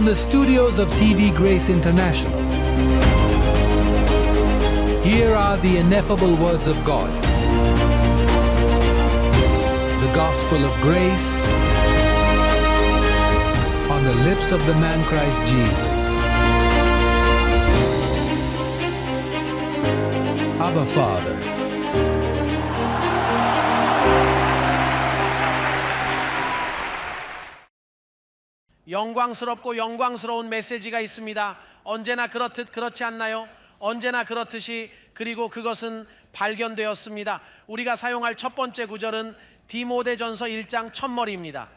From the studios of TV Grace International, here are the ineffable words of God. The gospel of grace on the lips of the man Christ Jesus. Abba Father. 영광스럽고 영광스러운 메시지가 있습니다. 언제나 그렇듯 그렇지 않나요? 언제나 그렇듯이 그리고 그것은 발견되었습니다. 우리가 사용할 첫 번째 구절은 디모데전서 1장 첫머리입니다.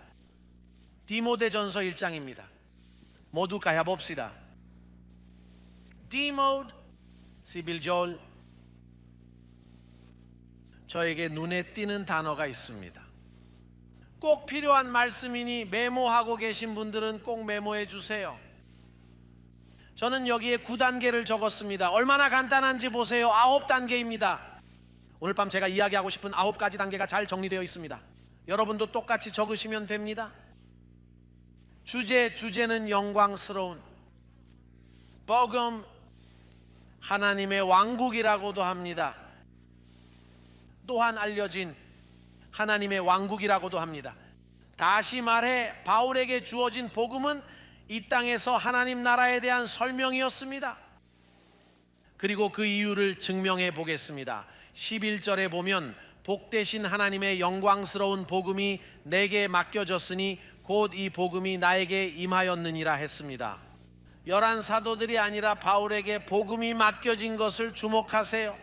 디모데전서 1장입니다. 모두 가야봅시다. 디모드 시빌졸. 저에게 눈에 띄는 단어가 있습니다. 꼭 필요한 말씀이니 메모하고 계신 분들은 꼭 메모해 주세요. 저는 여기에 9단계를 적었습니다. 얼마나 간단한지 보세요. 9단계입니다. 오늘 밤 제가 이야기하고 싶은 9가지 단계가 잘 정리되어 있습니다. 여러분도 똑같이 적으시면 됩니다. 주제는 영광스러운 복음, 하나님의 왕국이라고도 합니다. 또한 알려진 하나님의 왕국이라고도 합니다. 다시 말해 바울에게 주어진 복음은 이 땅에서 하나님 나라에 대한 설명이었습니다. 그리고 그 이유를 증명해 보겠습니다. 11절에 보면 복되신 하나님의 영광스러운 복음이 내게 맡겨졌으니 곧 이 복음이 나에게 임하였느니라 했습니다. 11 사도들이 아니라 바울에게 복음이 맡겨진 것을 주목하세요.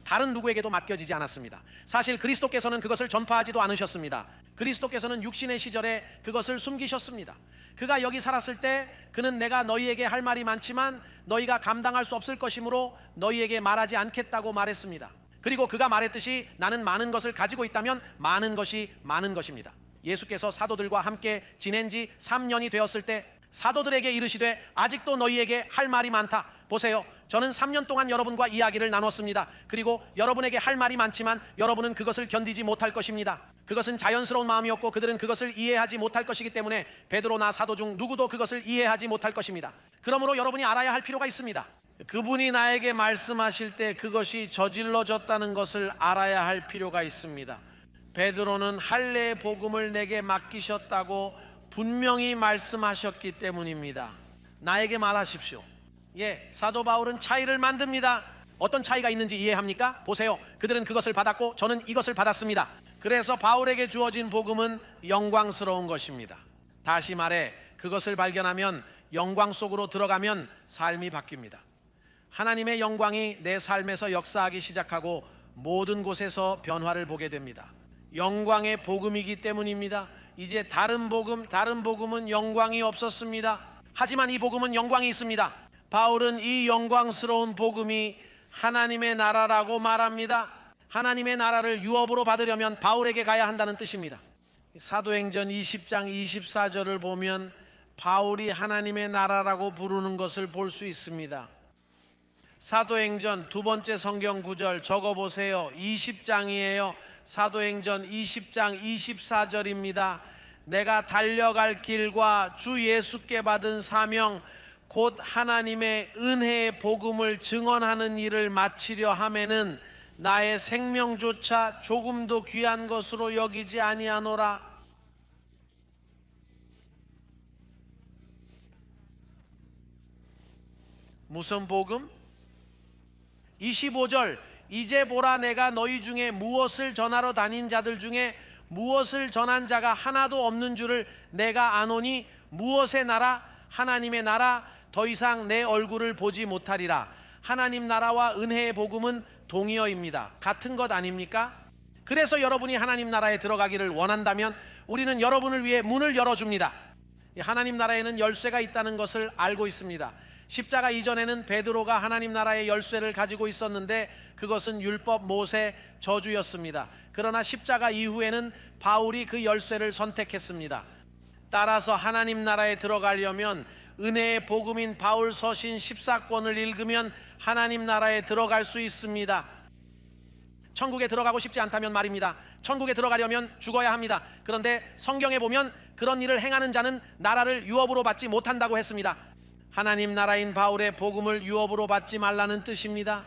다른 누구에게도 맡겨지지 않았습니다. 사실 그리스도께서는 그것을 전파하지도 않으셨습니다. 그리스도께서는 육신의 시절에 그것을 숨기셨습니다. 그가 여기 살았을 때 그는 내가 너희에게 할 말이 많지만 너희가 감당할 수 없을 것이므로 너희에게 말하지 않겠다고 말했습니다. 그리고 그가 말했듯이 나는 많은 것을 가지고 있다면 많은 것이 많은 것입니다. 예수께서 사도들과 함께 지낸 지 3년이 되었을 때 사도들에게 이르시되 아직도 너희에게 할 말이 많다. 보세요. 저는 3년 동안 여러분과 이야기를 나눴습니다. 그리고 여러분에게 할 말이 많지만 여러분은 그것을 견디지 못할 것입니다. 그것은 자연스러운 마음이었고 그들은 그것을 이해하지 못할 것이기 때문에 베드로나 사도 중 누구도 그것을 이해하지 못할 것입니다. 그러므로 여러분이 알아야 할 필요가 있습니다. 그분이 나에게 말씀하실 때 그것이 저질러졌다는 것을 알아야 할 필요가 있습니다. 베드로는 할례의 복음을 내게 맡기셨다고 분명히 말씀하셨기 때문입니다. 나에게 말하십시오. 사도 바울은 차이를 만듭니다. 어떤 차이가 있는지 이해합니까? 보세요. 그들은 그것을 받았고 저는 이것을 받았습니다. 그래서 바울에게 주어진 복음은 영광스러운 것입니다. 다시 말해 그것을 발견하면 영광 속으로 들어가면 삶이 바뀝니다. 하나님의 영광이 내 삶에서 역사하기 시작하고 모든 곳에서 변화를 보게 됩니다. 영광의 복음이기 때문입니다. 이제 다른 복음은 영광이 없었습니다. 하지만 이 복음은 영광이 있습니다. 바울은 이 영광스러운 복음이 하나님의 나라라고 말합니다. 하나님의 나라를 유업으로 받으려면 바울에게 가야 한다는 뜻입니다. 사도행전 20장 24절을 보면 바울이 하나님의 나라라고 부르는 것을 볼 수 있습니다. 사도행전 두 번째 성경 구절 적어보세요. 20장이에요. 사도행전 20장 24절입니다. 내가 달려갈 길과 주 예수께 받은 사명 곧 하나님의 은혜의 복음을 증언하는 일을 마치려 하면은 나의 생명조차 조금도 귀한 것으로 여기지 아니하노라. 무슨 복음? 25절 이제 보라 내가 너희 중에 무엇을 전하러 다닌 자들 중에 무엇을 전한 자가 하나도 없는 줄을 내가 아노니 무엇의 나라? 하나님의 나라 더 이상 내 얼굴을 보지 못하리라. 하나님 나라와 은혜의 복음은 동의어입니다. 같은 것 아닙니까? 그래서 여러분이 하나님 나라에 들어가기를 원한다면 우리는 여러분을 위해 문을 열어줍니다. 하나님 나라에는 열쇠가 있다는 것을 알고 있습니다. 십자가 이전에는 베드로가 하나님 나라의 열쇠를 가지고 있었는데 그것은 율법, 모세, 저주였습니다. 그러나 십자가 이후에는 바울이 그 열쇠를 선택했습니다. 따라서 하나님 나라에 들어가려면 은혜의 복음인 바울 서신 14권을 읽으면 하나님 나라에 들어갈 수 있습니다. 천국에 들어가고 싶지 않다면 말입니다. 천국에 들어가려면 죽어야 합니다. 그런데 성경에 보면 그런 일을 행하는 자는 나라를 유업으로 받지 못한다고 했습니다. 하나님 나라인 바울의 복음을 유업으로 받지 말라는 뜻입니다.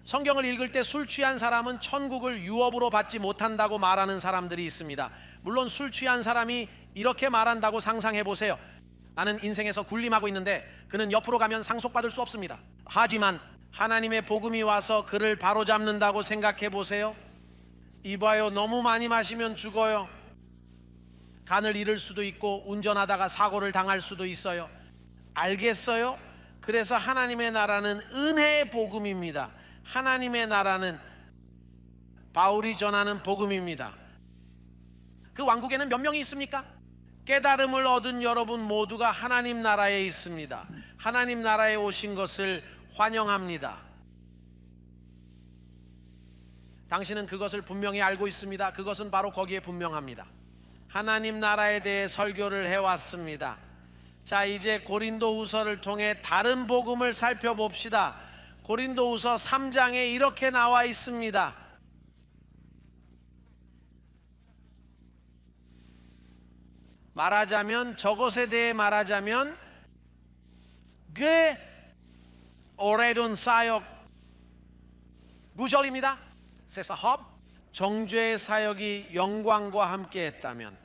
성경을 읽을 때 술 취한 사람은 천국을 유업으로 받지 못한다고 말하는 사람들이 있습니다. 물론 술 취한 사람이 이렇게 말한다고 상상해 보세요. 나는 인생에서 군림하고 있는데 그는 옆으로 가면 상속받을 수 없습니다. 하지만 하나님의 복음이 와서 그를 바로잡는다고 생각해 보세요. 이봐요, 너무 많이 마시면 죽어요. 간을 잃을 수도 있고 운전하다가 사고를 당할 수도 있어요. 알겠어요? 그래서 하나님의 나라는 은혜의 복음입니다. 하나님의 나라는 바울이 전하는 복음입니다. 그 왕국에는 몇 명이 있습니까? 깨달음을 얻은 여러분 모두가 하나님 나라에 있습니다. 하나님 나라에 오신 것을 환영합니다. 당신은 그것을 분명히 알고 있습니다. 그것은 바로 거기에 분명합니다. 하나님 나라에 대해 설교를 해왔습니다. 자, 이제 고린도후서를 통해 다른 복음을 살펴봅시다. 고린도후서 3장에 이렇게 나와 있습니다. 말하자면, 저것에 대해 말하자면, 그 오래된 사역 9절입니다. 세사합 정죄의 사역이 영광과 함께 했다면,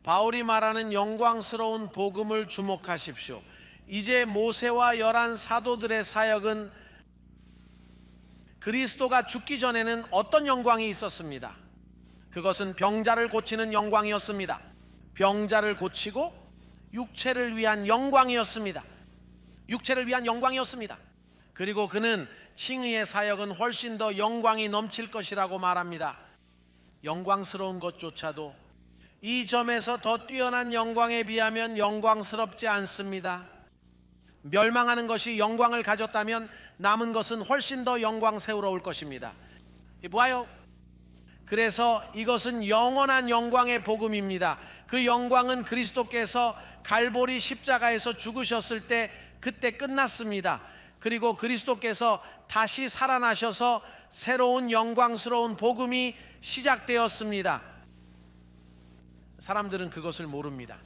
바울이 말하는 영광스러운 복음을 주목하십시오. 이제 모세와 11 사도들의 사역은 그리스도가 죽기 전에는 어떤 영광이 있었습니다. 그것은 병자를 고치는 영광이었습니다. 병자를 고치고 육체를 위한 영광이었습니다. 육체를 위한 영광이었습니다. 그리고 그는 칭의의 사역은 훨씬 더 영광이 넘칠 것이라고 말합니다. 영광스러운 것조차도 이 점에서 더 뛰어난 영광에 비하면 영광스럽지 않습니다. 멸망하는 것이 영광을 가졌다면 남은 것은 훨씬 더 영광스러울 것입니다. 보아요. 그래서 이것은 영원한 영광의 복음입니다. 그 영광은 그리스도께서 갈보리 십자가에서 죽으셨을 때 그때 끝났습니다. 그리고 그리스도께서 다시 살아나셔서 새로운 영광스러운 복음이 시작되었습니다. 사람들은 그것을 모릅니다.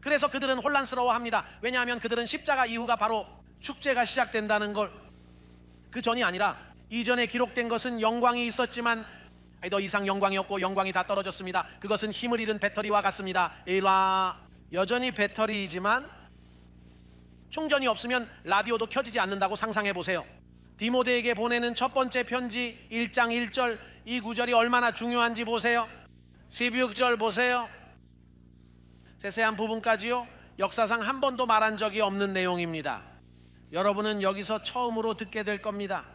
그래서 그들은 혼란스러워합니다. 왜냐하면 그들은 십자가 이후가 바로 축제가 시작된다는 걸, 그 전이 아니라 이전에 기록된 것은 영광이 있었지만 더 이상 영광이 없고 영광이 다 떨어졌습니다. 그것은 힘을 잃은 배터리와 같습니다. 여전히 배터리이지만 충전이 없으면 라디오도 켜지지 않는다고 상상해 보세요. 디모데에게 보내는 첫 번째 편지 1장 1절, 이 구절이 얼마나 중요한지 보세요. 16절 보세요. 세세한 부분까지요. 역사상 한 번도 말한 적이 없는 내용입니다. 여러분은 여기서 처음으로 듣게 될 겁니다.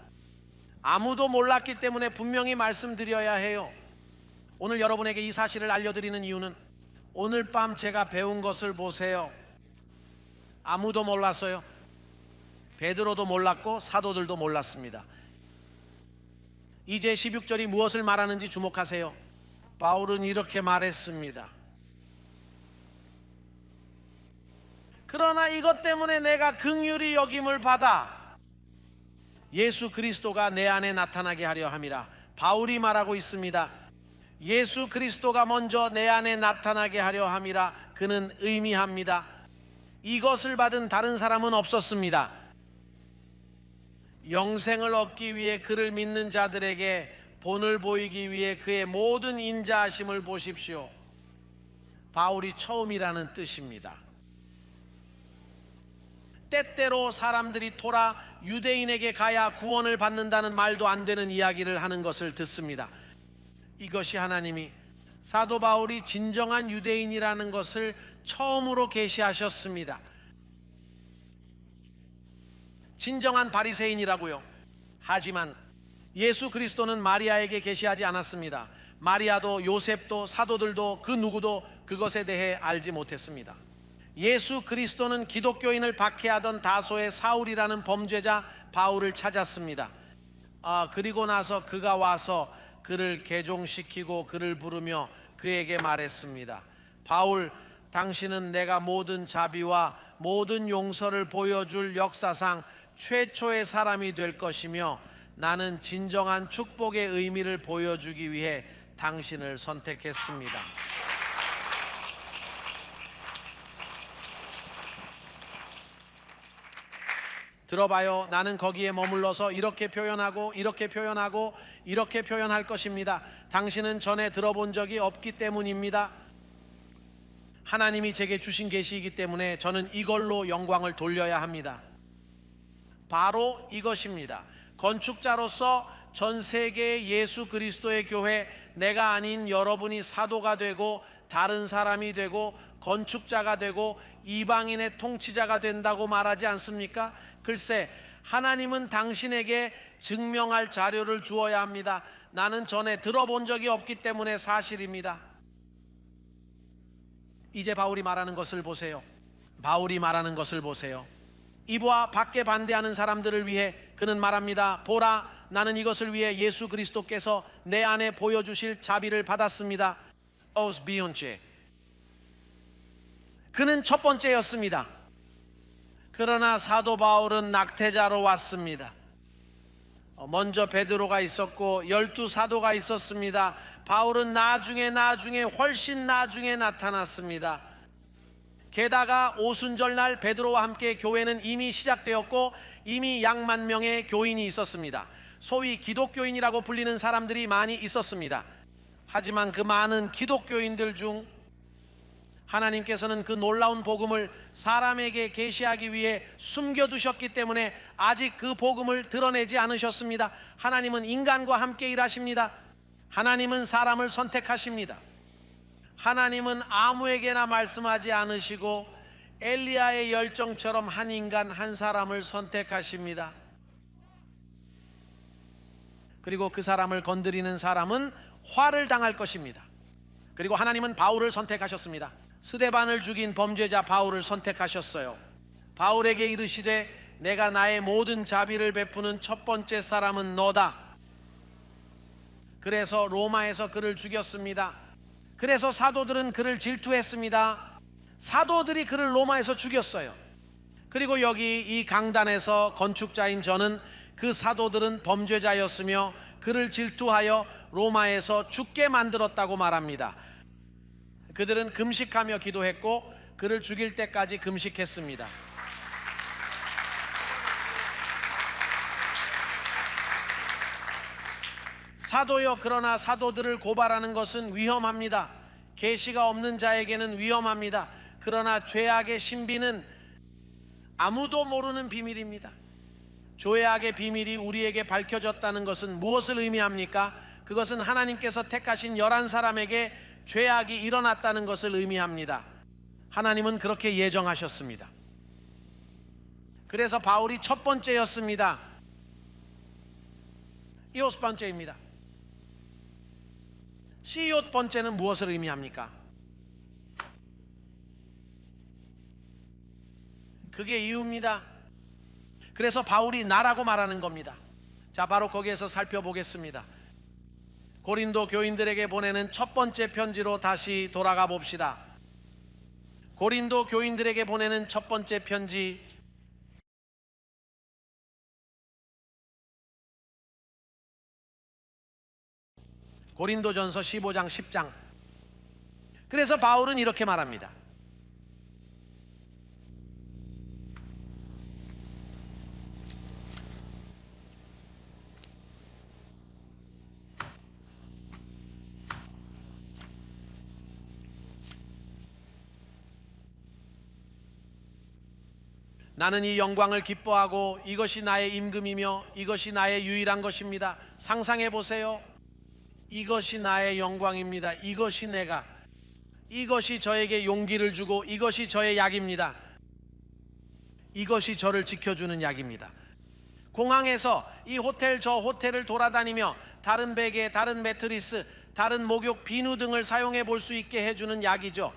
아무도 몰랐기 때문에 분명히 말씀드려야 해요. 오늘 여러분에게 이 사실을 알려드리는 이유는 오늘 밤 제가 배운 것을 보세요. 아무도 몰랐어요. 베드로도 몰랐고 사도들도 몰랐습니다. 이제 16절이 무엇을 말하는지 주목하세요. 바울은 이렇게 말했습니다. 그러나 이것 때문에 내가 긍휼히 여김을 받아 예수 그리스도가 내 안에 나타나게 하려 함이라. 바울이 말하고 있습니다. 예수 그리스도가 먼저 내 안에 나타나게 하려 함이라. 그는 의미합니다. 이것을 받은 다른 사람은 없었습니다. 영생을 얻기 위해 그를 믿는 자들에게 본을 보이기 위해 그의 모든 인자하심을 보십시오. 바울이 처음이라는 뜻입니다. 때때로 사람들이 돌아 유대인에게 가야 구원을 받는다는 말도 안 되는 이야기를 하는 것을 듣습니다. 이것이 하나님이 사도 바울이 진정한 유대인이라는 것을 처음으로 계시하셨습니다. 진정한 바리새인이라고요. 하지만 예수 그리스도는 마리아에게 계시하지 않았습니다. 마리아도 요셉도 사도들도 그 누구도 그것에 대해 알지 못했습니다. 예수 그리스도는 기독교인을 박해하던 다소의 사울이라는 범죄자 바울을 찾았습니다. 그리고 나서 그가 와서 그를 개종시키고 그를 부르며 그에게 말했습니다. 바울, 당신은 내가 모든 자비와 모든 용서를 보여줄 역사상 최초의 사람이 될 것이며 나는 진정한 축복의 의미를 보여주기 위해 당신을 선택했습니다. 들어봐요. 나는 거기에 머물러서 이렇게 표현하고 이렇게 표현하고 이렇게 표현할 것입니다. 당신은 전에 들어본 적이 없기 때문입니다. 하나님이 제게 주신 계시이기 때문에 저는 이걸로 영광을 돌려야 합니다. 바로 이것입니다. 건축자로서 전 세계의 예수 그리스도의 교회, 내가 아닌 여러분이 사도가 되고 다른 사람이 되고 건축자가 되고 이방인의 통치자가 된다고 말하지 않습니까? 글쎄, 하나님은 당신에게 증명할 자료를 주어야 합니다. 나는 전에 들어본 적이 없기 때문에 사실입니다. 이제 바울이 말하는 것을 보세요. 바울이 말하는 것을 보세요. 이와 밖에 반대하는 사람들을 위해 그는 말합니다. 보라, 나는 이것을 위해 예수 그리스도께서 내 안에 보여주실 자비를 받았습니다. 오스비온체. 그는 첫 번째였습니다. 그러나 사도 바울은 낙태자로 왔습니다. 먼저 베드로가 있었고 12사도가 있었습니다. 바울은 나중에 훨씬 나중에 나타났습니다. 게다가 오순절날 베드로와 함께 교회는 이미 시작되었고 이미 약 10,000명의 교인이 있었습니다. 소위 기독교인이라고 불리는 사람들이 많이 있었습니다. 하지만 그 많은 기독교인들 중 하나님께서는 그 놀라운 복음을 사람에게 계시하기 위해 숨겨두셨기 때문에 아직 그 복음을 드러내지 않으셨습니다. 하나님은 인간과 함께 일하십니다. 하나님은 사람을 선택하십니다. 하나님은 아무에게나 말씀하지 않으시고 엘리야의 열정처럼 한 인간 한 사람을 선택하십니다. 그리고 그 사람을 건드리는 사람은 화를 당할 것입니다. 그리고 하나님은 바울을 선택하셨습니다. 스데반을 죽인 범죄자 바울을 선택하셨어요. 바울에게 이르시되 내가 나의 모든 자비를 베푸는 첫 번째 사람은 너다. 그래서 로마에서 그를 죽였습니다. 그래서 사도들은 그를 질투했습니다. 사도들이 그를 로마에서 죽였어요. 그리고 여기 이 강단에서 건축자인 저는 그 사도들은 범죄자였으며 그를 질투하여 로마에서 죽게 만들었다고 말합니다. 그들은 금식하며 기도했고 그를 죽일 때까지 금식했습니다. 사도여, 그러나 사도들을 고발하는 것은 위험합니다. 계시가 없는 자에게는 위험합니다. 그러나 죄악의 신비는 아무도 모르는 비밀입니다. 죄악의 비밀이 우리에게 밝혀졌다는 것은 무엇을 의미합니까? 그것은 하나님께서 택하신 11사람에게 죄악이 일어났다는 것을 의미합니다. 하나님은 그렇게 예정하셨습니다. 그래서 바울이 첫 번째였습니다. 이웃 번째입니다. 시옷 번째는 무엇을 의미합니까? 그게 이유입니다. 그래서 바울이 나라고 말하는 겁니다. 자, 바로 거기에서 살펴보겠습니다. 고린도 교인들에게 보내는 첫 번째 편지로 다시 돌아가 봅시다. 고린도 교인들에게 보내는 첫 번째 편지, 고린도전서 15장 10장. 그래서 바울은 이렇게 말합니다. 나는 이 영광을 기뻐하고 이것이 나의 임금이며 이것이 나의 유일한 것입니다. 상상해 보세요. 이것이 나의 영광입니다. 이것이 저에게 용기를 주고 이것이 저의 약입니다. 이것이 저를 지켜주는 약입니다. 공항에서 이 호텔 저 호텔을 돌아다니며 다른 베개, 다른 매트리스, 다른 목욕 비누 등을 사용해 볼 수 있게 해주는 약이죠.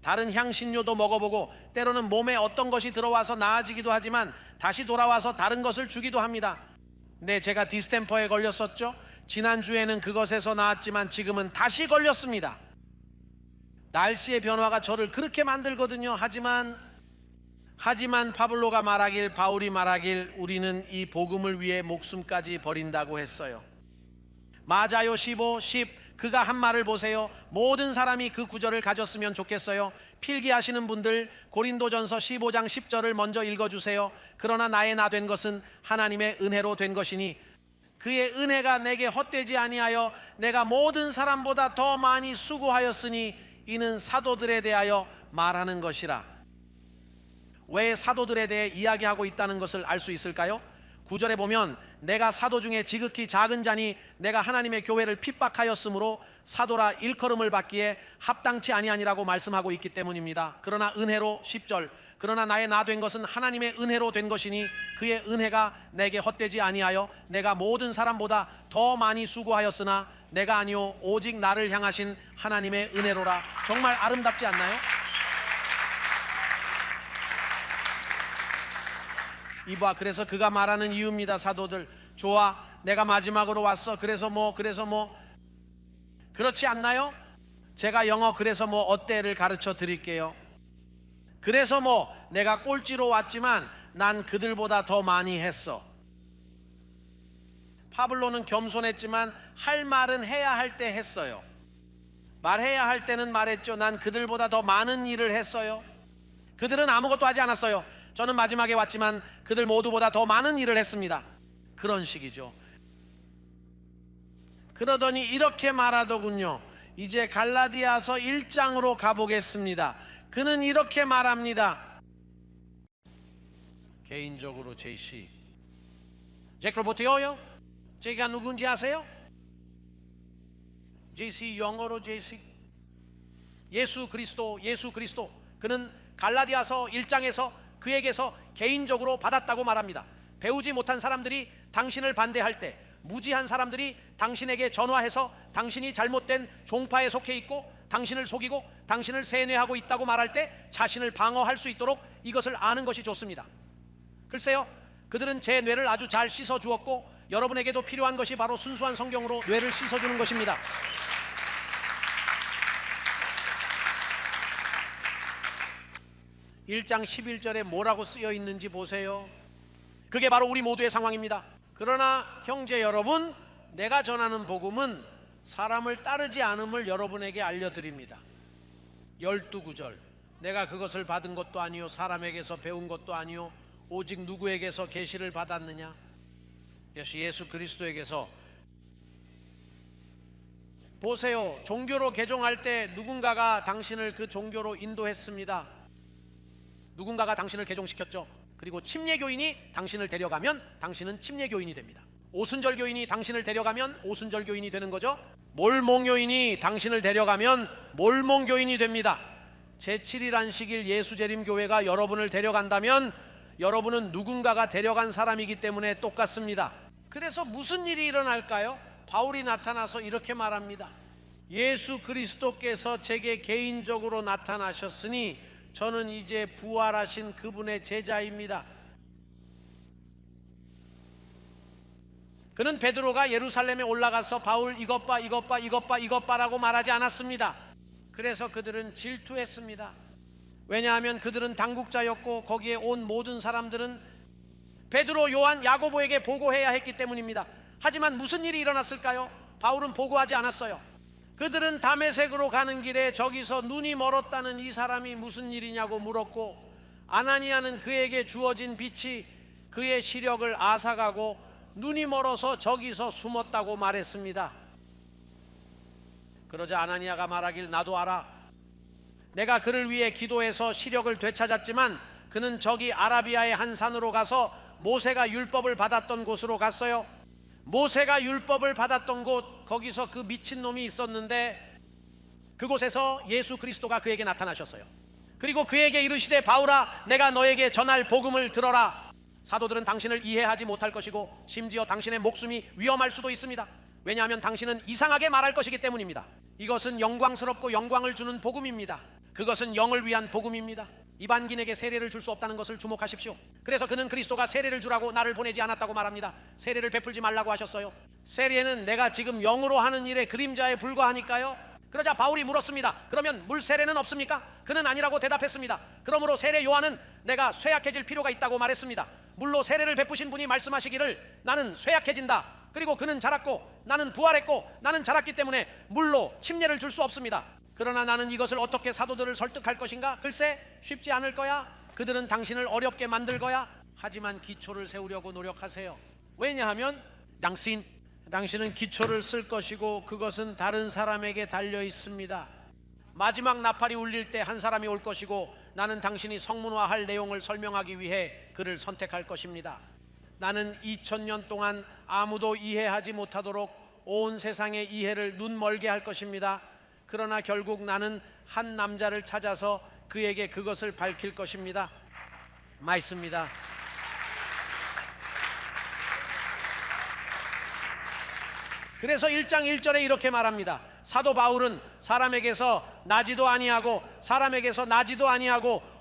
다른 향신료도 먹어보고 때로는 몸에 어떤 것이 들어와서 나아지기도 하지만 다시 돌아와서 다른 것을 주기도 합니다. 네, 제가 디스템퍼에 걸렸었죠. 지난주에는 그것에서 나았지만 지금은 다시 걸렸습니다. 날씨의 변화가 저를 그렇게 만들거든요. 하지만 바울이 말하길 우리는 이 복음을 위해 목숨까지 버린다고 했어요. 마자요 15, 10. 그가 한 말을 보세요. 모든 사람이 그 구절을 가졌으면 좋겠어요. 필기하시는 분들 고린도전서 15장 10절을 먼저 읽어주세요. 그러나 나의 나 된 것은 하나님의 은혜로 된 것이니 그의 은혜가 내게 헛되지 아니하여 내가 모든 사람보다 더 많이 수고하였으니 이는 사도들에 대하여 말하는 것이라. 왜 사도들에 대해 이야기하고 있다는 것을 알 수 있을까요? 9절에 보면 내가 사도 중에 지극히 작은 자니 내가 하나님의 교회를 핍박하였으므로 사도라 일컬음을 받기에 합당치 아니하니라고 말씀하고 있기 때문입니다. 그러나 은혜로 10절 그러나 나의 나 된 것은 하나님의 은혜로 된 것이니 그의 은혜가 내게 헛되지 아니하여 내가 모든 사람보다 더 많이 수고하였으나 내가 아니요 오직 나를 향하신 하나님의 은혜로라. 정말 아름답지 않나요? 이봐, 그래서 그가 말하는 이유입니다. 사도들, 좋아, 내가 마지막으로 왔어. 그래서 뭐 그렇지 않나요? 제가 영어 그래서 뭐 어때를 가르쳐 드릴게요. 그래서 뭐 내가 꼴찌로 왔지만 난 그들보다 더 많이 했어. 파블로는 겸손했지만 할 말은 해야 할 때 했어요. 말해야 할 때는 말했죠. 난 그들보다 더 많은 일을 했어요. 그들은 아무것도 하지 않았어요. 저는 마지막에 왔지만 그들 모두보다 더 많은 일을 했습니다. 그런 식이죠. 그러더니 이렇게 말하더군요. 이제 갈라디아서 1장으로 가보겠습니다. 그는 이렇게 말합니다. 개인적으로 제시 제크로보티오요? 제가 누군지 아세요? 제시 영어로 제시 예수 그리스도. 그는 갈라디아서 1장에서 그에게서 개인적으로 받았다고 말합니다. 배우지 못한 사람들이 당신을 반대할 때, 무지한 사람들이 당신에게 전화해서 당신이 잘못된 종파에 속해 있고 당신을 속이고 당신을 세뇌하고 있다고 말할 때 자신을 방어할 수 있도록 이것을 아는 것이 좋습니다. 글쎄요, 그들은 제 뇌를 아주 잘 씻어주었고 여러분에게도 필요한 것이 바로 순수한 성경으로 뇌를 씻어주는 것입니다. (1장 11절에) 뭐라고 쓰여 있는지 보세요. 그게 바로 우리 모두의 상황입니다. 그러나 형제 여러분, 내가 전하는 복음은 사람을 따르지 않음을 여러분에게 알려드립니다. 12구절 내가 그것을 받은 것도 아니요 사람에게서 배운 것도 아니요 오직 누구에게서 계시를 받았느냐? 예수 그리스도에게서. 보세요, 종교로 개종할 때 누군가가 당신을 그 종교로 인도했습니다. 누군가가 당신을 개종시켰죠. 그리고 침례교인이 당신을 데려가면 당신은 침례교인이 됩니다. 오순절교인이 당신을 데려가면 오순절교인이 되는 거죠. 몰몬교인이 당신을 데려가면 몰몬교인이 됩니다. 제7일 안식일 예수재림교회가 여러분을 데려간다면 여러분은 누군가가 데려간 사람이기 때문에 똑같습니다. 그래서 무슨 일이 일어날까요? 바울이 나타나서 이렇게 말합니다. 예수 그리스도께서 제게 개인적으로 나타나셨으니 저는 이제 부활하신 그분의 제자입니다. 그는 베드로가 예루살렘에 올라가서 바울 이것 봐 라고 말하지 않았습니다. 그래서 그들은 질투했습니다. 왜냐하면 그들은 당국자였고 거기에 온 모든 사람들은 베드로, 요한, 야고보에게 보고해야 했기 때문입니다. 하지만 무슨 일이 일어났을까요? 바울은 보고하지 않았어요. 그들은 다메섹으로 가는 길에 저기서 눈이 멀었다는 이 사람이 무슨 일이냐고 물었고 아나니아는 그에게 주어진 빛이 그의 시력을 앗아가고 눈이 멀어서 저기서 숨었다고 말했습니다. 그러자 아나니아가 말하길 나도 알아. 내가 그를 위해 기도해서 시력을 되찾았지만 그는 저기 아라비아의 한 산으로 가서 모세가 율법을 받았던 곳으로 갔어요. 모세가 율법을 받았던 곳, 거기서 그 미친놈이 있었는데 그곳에서 예수 그리스도가 그에게 나타나셨어요. 그리고 그에게 이르시되 바울아, 내가 너에게 전할 복음을 들어라. 사도들은 당신을 이해하지 못할 것이고 심지어 당신의 목숨이 위험할 수도 있습니다. 왜냐하면 당신은 이상하게 말할 것이기 때문입니다. 이것은 영광스럽고 영광을 주는 복음입니다. 그것은 영을 위한 복음입니다. 이방인에게 세례를 줄 수 없다는 것을 주목하십시오. 그래서 그는 그리스도가 세례를 주라고 나를 보내지 않았다고 말합니다. 세례를 베풀지 말라고 하셨어요. 세례는 내가 지금 영으로 하는 일의 그림자에 불과하니까요. 그러자 바울이 물었습니다. 그러면 물 세례는 없습니까? 그는 아니라고 대답했습니다. 그러므로 세례 요한은 내가 쇠약해질 필요가 있다고 말했습니다. 물로 세례를 베푸신 분이 말씀하시기를 나는 쇠약해진다. 그리고 그는 자랐고 나는 부활했고 나는 자랐기 때문에 물로 침례를 줄 수 없습니다. 그러나 나는 이것을 어떻게 사도들을 설득할 것인가? 글쎄 쉽지 않을 거야. 그들은 당신을 어렵게 만들 거야. 하지만 기초를 세우려고 노력하세요. 왜냐하면 당신은 기초를 쓸 것이고 그것은 다른 사람에게 달려 있습니다. 마지막 나팔이 울릴 때 한 사람이 올 것이고 나는 당신이 성문화할 내용을 설명하기 위해 그를 선택할 것입니다. 나는 2000년 동안 아무도 이해하지 못하도록 온 세상의 이해를 눈멀게 할 것입니다. 그러나 결국 나는 한 남자를 찾아서 그에게 그것을 밝힐 것입니다. 맞습니다. 그래서 1장 1절에 이렇게 말합니다. 사도 바울은 사람에게서 나지도 아니하고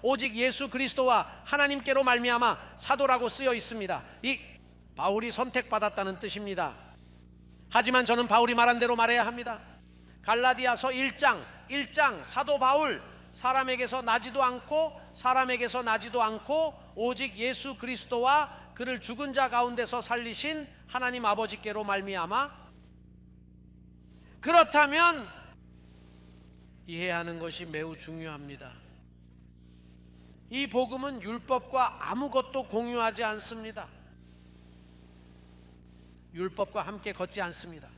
오직 예수 그리스도와 하나님께로 말미암아 사도라고 쓰여 있습니다. 이 바울이 선택받았다는 뜻입니다. 하지만 저는 바울이 말한 대로 말해야 합니다. 갈라디아서 1장 사도 바울 사람에게서 나지도 않고 오직 예수 그리스도와 그를 죽은 자 가운데서 살리신 하나님 아버지께로 말미암아. 그렇다면 이해하는 것이 매우 중요합니다. 이 복음은 율법과 아무것도 공유하지 않습니다. 율법과 함께 걷지 않습니다.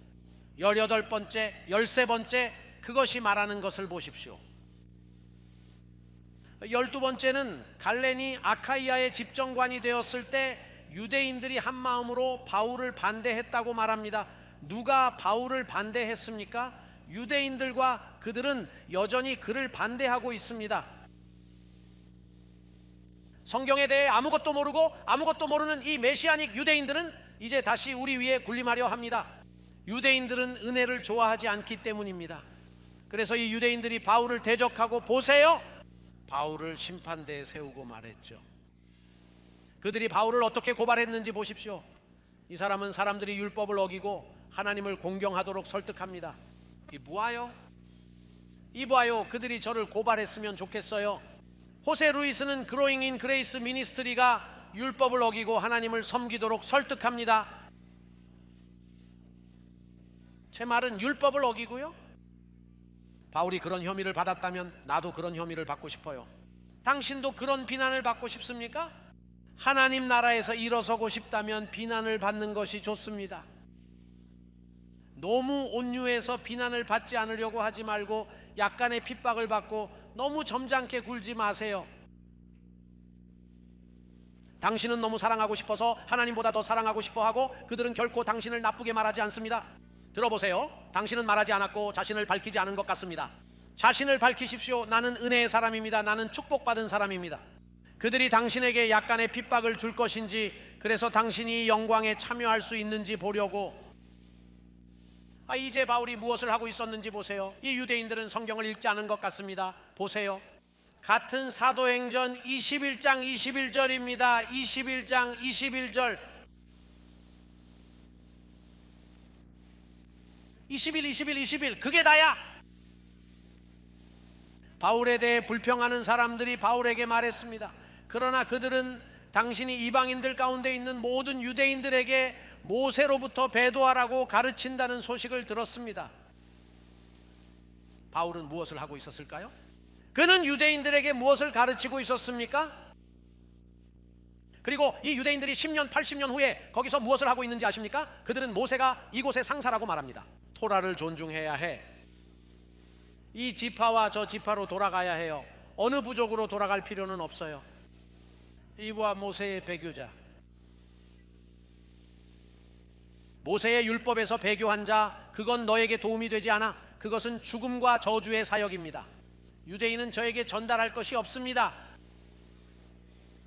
18번째, 13번째 그것이 말하는 것을 보십시오. 12번째는 갈레니 아카이아의 집정관이 되었을 때 유대인들이 한 마음으로 바울을 반대했다고 말합니다. 누가 바울을 반대했습니까? 유대인들과 그들은 여전히 그를 반대하고 있습니다. 성경에 대해 아무것도 모르고 아무것도 모르는 이 메시아닉 유대인들은 이제 다시 우리 위에 군림하려 합니다. 유대인들은 은혜를 좋아하지 않기 때문입니다. 그래서 이 유대인들이 바울을 대적하고 보세요, 바울을 심판대에 세우고 말했죠. 그들이 바울을 어떻게 고발했는지 보십시오. 이 사람은 사람들이 율법을 어기고 하나님을 공경하도록 설득합니다. 이봐요, 그들이 저를 고발했으면 좋겠어요. 호세 루이스는 그로잉 인 그레이스 미니스트리가 율법을 어기고 하나님을 섬기도록 설득합니다. 제 말은 율법을 어기고요. 바울이 그런 혐의를 받았다면 나도 그런 혐의를 받고 싶어요. 당신도 그런 비난을 받고 싶습니까? 하나님 나라에서 일어서고 싶다면 비난을 받는 것이 좋습니다. 너무 온유해서 비난을 받지 않으려고 하지 말고 약간의 핍박을 받고 너무 점잖게 굴지 마세요. 당신은 너무 사랑하고 싶어서 하나님보다 더 사랑하고 싶어하고 그들은 결코 당신을 나쁘게 말하지 않습니다. 들어보세요. 당신은 말하지 않았고 자신을 밝히지 않은 것 같습니다. 자신을 밝히십시오. 나는 은혜의 사람입니다. 나는 축복받은 사람입니다. 그들이 당신에게 약간의 핍박을 줄 것인지, 그래서 당신이 영광에 참여할 수 있는지 보려고. 이제 바울이 무엇을 하고 있었는지 보세요. 이 유대인들은 성경을 읽지 않은 것 같습니다. 보세요. 같은 사도행전 21장 21절입니다. 21장 21절 21 그게 다야. 바울에 대해 불평하는 사람들이 바울에게 말했습니다. 그러나 그들은 당신이 이방인들 가운데 있는 모든 유대인들에게 모세로부터 배도하라고 가르친다는 소식을 들었습니다. 바울은 무엇을 하고 있었을까요? 그는 유대인들에게 무엇을 가르치고 있었습니까? 그리고 이 유대인들이 10년 80년 후에 거기서 무엇을 하고 있는지 아십니까? 그들은 모세가 이곳의 상사라고 말합니다. 토라를 존중해야 해. 이 지파와 저 지파로 돌아가야 해요. 어느 부족으로 돌아갈 필요는 없어요. 이와 모세의 배교자. 모세의 율법에서 배교한 자, 그건 너에게 도움이 되지 않아. 그것은 죽음과 저주의 사역입니다. 유대인은 저에게 전달할 것이 없습니다.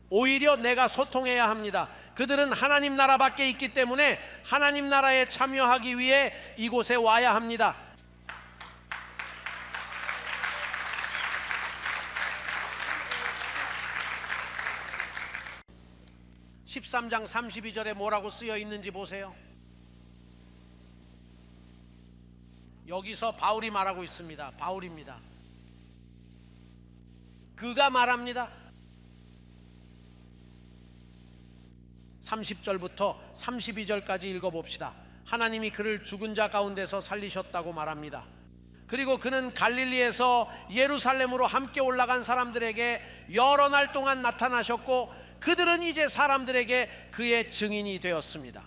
오히려 내가 소통해야 합니다. 그들은 하나님 나라밖에 있기 때문에 하나님 나라에 참여하기 위해 이곳에 와야 합니다. (13장 32절에) 뭐라고 쓰여 있는지 보세요. 여기서 바울이 말하고 있습니다. 바울입니다. 그가 말합니다. 30절부터 32절까지 읽어봅시다. 하나님이 그를 죽은 자 가운데서 살리셨다고 말합니다. 그리고 그는 갈릴리에서 예루살렘으로 함께 올라간 사람들에게 여러 날 동안 나타나셨고 그들은 이제 사람들에게 그의 증인이 되었습니다.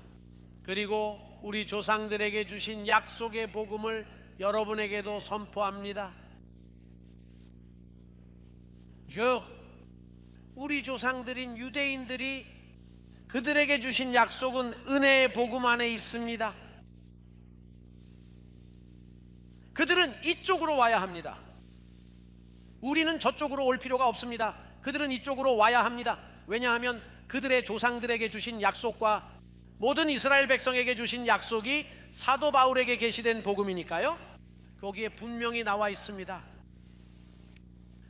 그리고 우리 조상들에게 주신 약속의 복음을 여러분에게도 선포합니다. 즉 우리 조상들인 유대인들이 그들에게 주신 약속은 은혜의 복음 안에 있습니다. 그들은 이쪽으로 와야 합니다. 우리는 저쪽으로 올 필요가 없습니다. 그들은 이쪽으로 와야 합니다. 왜냐하면 그들의 조상들에게 주신 약속과 모든 이스라엘 백성에게 주신 약속이 사도 바울에게 계시된 복음이니까요. 거기에 분명히 나와 있습니다.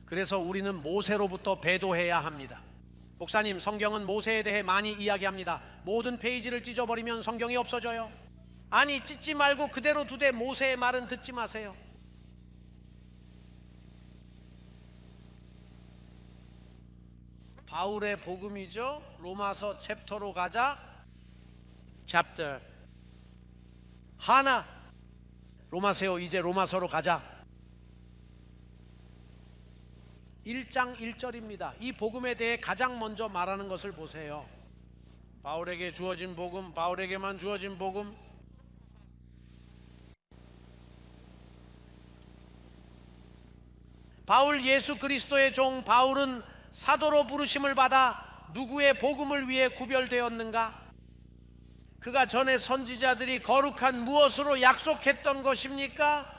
그래서 우리는 모세로부터 배도해야 합니다. 목사님, 성경은 모세에 대해 많이 이야기합니다. 모든 페이지를 찢어버리면 성경이 없어져요. 아니, 찢지 말고 그대로 두되 모세의 말은 듣지 마세요. 바울의 복음이죠. 로마서 챕터로 가자. 챕터 하나. 로마세요. 이제 로마서로 가자. 1장 1절입니다. 이 복음에 대해 가장 먼저 말하는 것을 보세요. 바울에게 주어진 복음, 바울에게만 주어진 복음. 바울 예수 그리스도의 종 바울은 사도로 부르심을 받아 누구의 복음을 위해 구별되었는가? 그가 전에 선지자들이 거룩한 무엇으로 약속했던 것입니까?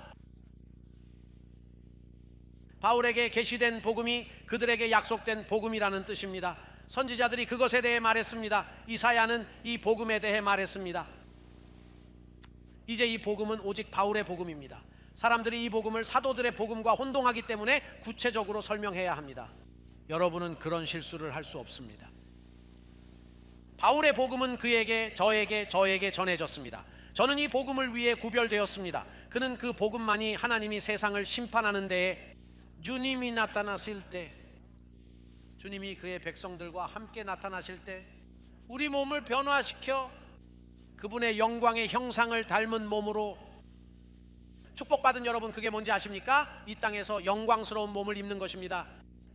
바울에게 계시된 복음이 그들에게 약속된 복음이라는 뜻입니다. 선지자들이 그것에 대해 말했습니다. 이사야는 이 복음에 대해 말했습니다. 이제 이 복음은 오직 바울의 복음입니다. 사람들이 이 복음을 사도들의 복음과 혼동하기 때문에 구체적으로 설명해야 합니다. 여러분은 그런 실수를 할 수 없습니다. 바울의 복음은 그에게, 저에게 전해졌습니다. 저는 이 복음을 위해 구별되었습니다. 그는 그 복음만이 하나님이 세상을 심판하는 데에 주님이 나타나실 때, 주님이 그의 백성들과 함께 나타나실 때 우리 몸을 변화시켜 그분의 영광의 형상을 닮은 몸으로, 축복받은 여러분, 그게 뭔지 아십니까? 이 땅에서 영광스러운 몸을 입는 것입니다.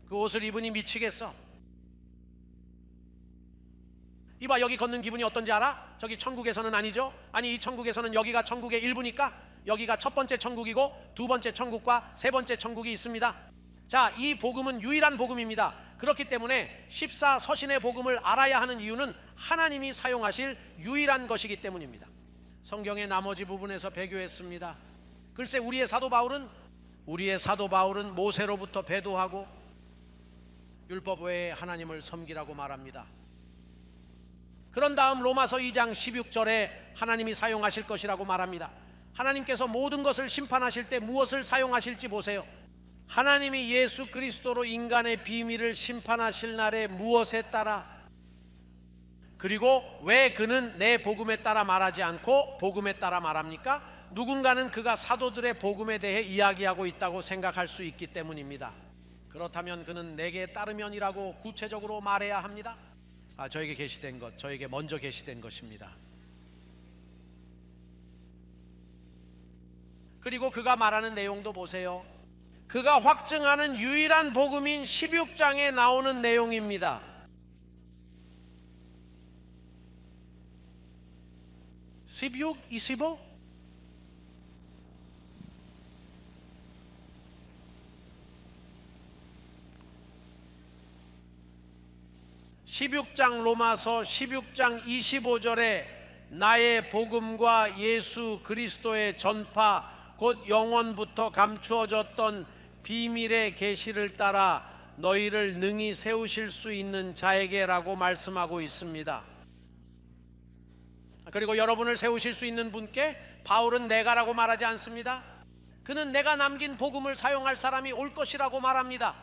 그 옷을 입으니 미치겠어. 이봐, 여기 걷는 기분이 어떤지 알아? 저기 천국에서는 아니죠? 아니, 이 천국에서는 여기가 천국의 일부니까 여기가 첫 번째 천국이고 두 번째 천국과 세 번째 천국이 있습니다. 자, 이 복음은 유일한 복음입니다. 그렇기 때문에 14서신의 복음을 알아야 하는 이유는 하나님이 사용하실 유일한 것이기 때문입니다. 성경의 나머지 부분에서 배교했습니다. 글쎄, 우리의 사도 바울은 모세로부터 배도하고 율법 외에 하나님을 섬기라고 말합니다. 그런 다음 로마서 2장 16절에 하나님이 사용하실 것이라고 말합니다. 하나님께서 모든 것을 심판하실 때 무엇을 사용하실지 보세요. 하나님이 예수 그리스도로 인간의 비밀을 심판하실 날에 무엇에 따라, 그리고 왜 그는 내 복음에 따라 말하지 않고 복음에 따라 말합니까? 누군가는 그가 사도들의 복음에 대해 이야기하고 있다고 생각할 수 있기 때문입니다. 그렇다면 그는 내게 따르면이라고 구체적으로 말해야 합니다. 저에게 계시된 것, 저에게 먼저 계시된 것입니다. 그리고 그가 말하는 내용도 보세요. 그가 확증하는 유일한 복음인 16장에 나오는 내용입니다. 16, 25? 로마서 16장 25절에 나의 복음과 예수 그리스도의 전파 곧 영원부터 감추어졌던 비밀의 계시를 따라 너희를 능히 세우실 수 있는 자에게라고 말씀하고 있습니다. 그리고 여러분을 세우실 수 있는 분께 바울은 내가라고 말하지 않습니다. 그는 내가 남긴 복음을 사용할 사람이 올 것이라고 말합니다.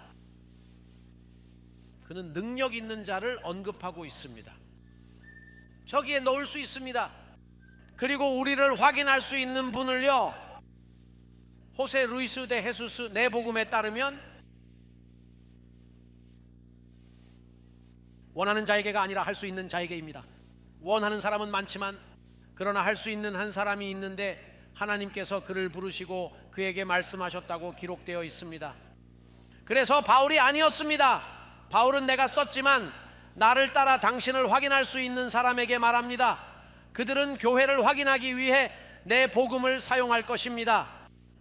그는 능력 있는 자를 언급하고 있습니다. 저기에 넣을 수 있습니다. 그리고 우리를 확인할 수 있는 분을요, 호세 루이스 데 헤수스 내 복음에 따르면 원하는 자에게가 아니라 할 수 있는 자에게입니다. 원하는 사람은 많지만 그러나 할 수 있는 한 사람이 있는데 하나님께서 그를 부르시고 그에게 말씀하셨다고 기록되어 있습니다. 그래서 바울이 아니었습니다. 바울은 내가 썼지만 나를 따라 당신을 확인할 수 있는 사람에게 말합니다. 그들은 교회를 확인하기 위해 내 복음을 사용할 것입니다.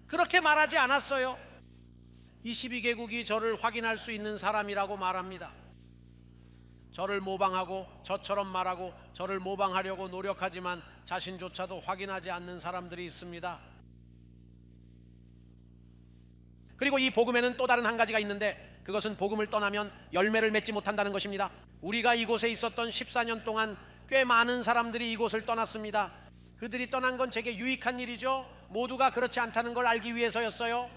그렇게 말하지 않았어요. 22개국이 저를 확인할 수 있는 사람이라고 말합니다. 저를 모방하고 저처럼 말하고 저를 모방하려고 노력하지만 자신조차도 확인하지 않는 사람들이 있습니다. 그리고 이 복음에는 또 다른 한 가지가 있는데 그것은 복음을 떠나면 열매를 맺지 못한다는 것입니다. 우리가 이곳에 있었던 14년 동안 꽤 많은 사람들이 이곳을 떠났습니다. 그들이 떠난 건 제게 유익한 일이죠. 모두가 그렇지 않다는 걸 알기 위해서였어요.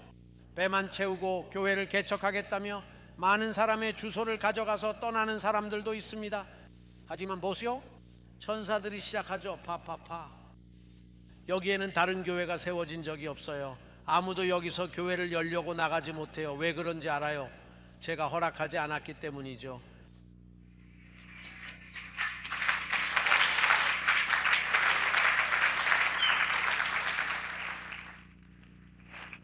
배만 채우고 교회를 개척하겠다며 많은 사람의 주소를 가져가서 떠나는 사람들도 있습니다. 하지만 보세요. 천사들이 시작하죠. 파파파. 여기에는 다른 교회가 세워진 적이 없어요. 아무도 여기서 교회를 열려고 나가지 못해요. 왜 그런지 알아요? 제가 허락하지 않았기 때문이죠.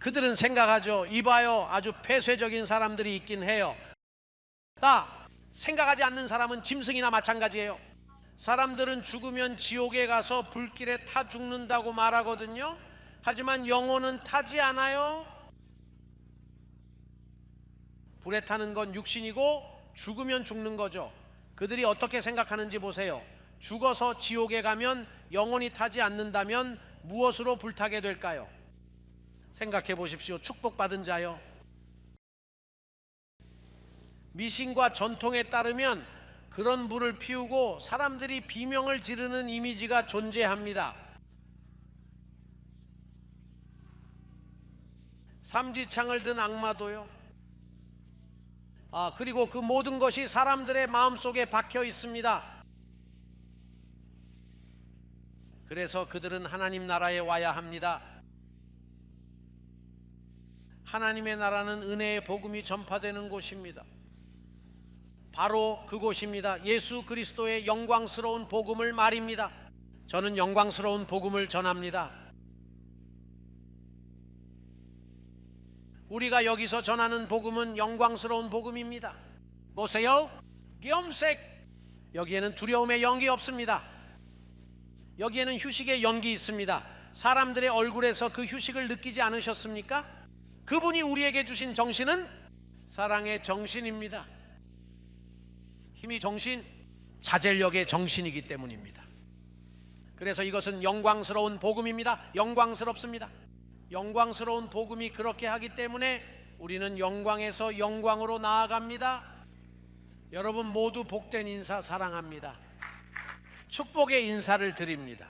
그들은 생각하죠. 이봐요, 아주 폐쇄적인 사람들이 있긴 해요. 생각하지 않는 사람은 짐승이나 마찬가지예요. 사람들은 죽으면 지옥에 가서 불길에 타 죽는다고 말하거든요. 하지만 영혼은 타지 않아요. 불에 타는 건 육신이고 죽으면 죽는 거죠. 그들이 어떻게 생각하는지 보세요. 죽어서 지옥에 가면 영혼이 타지 않는다면 무엇으로 불타게 될까요? 생각해 보십시오. 축복받은 자요. 미신과 전통에 따르면 그런 불을 피우고 사람들이 비명을 지르는 이미지가 존재합니다. 삼지창을 든 악마도요. 그리고 그 모든 것이 사람들의 마음속에 박혀 있습니다. 그래서 그들은 하나님 나라에 와야 합니다. 하나님의 나라는 은혜의 복음이 전파되는 곳입니다. 바로 그곳입니다. 예수 그리스도의 영광스러운 복음을 말입니다. 저는 영광스러운 복음을 전합니다. 우리가 여기서 전하는 복음은 영광스러운 복음입니다. 보세요. 겸색. 여기에는 두려움의 연기 없습니다. 여기에는 휴식의 연기 있습니다. 사람들의 얼굴에서 그 휴식을 느끼지 않으셨습니까? 그분이 우리에게 주신 정신은 사랑의 정신입니다. 힘이 정신, 자제력의 정신이기 때문입니다. 그래서 이것은 영광스러운 복음입니다. 영광스럽습니다. 영광스러운 복음이 그렇게 하기 때문에 우리는 영광에서 영광으로 나아갑니다. 여러분 모두 복된 인사 사랑합니다. 축복의 인사를 드립니다.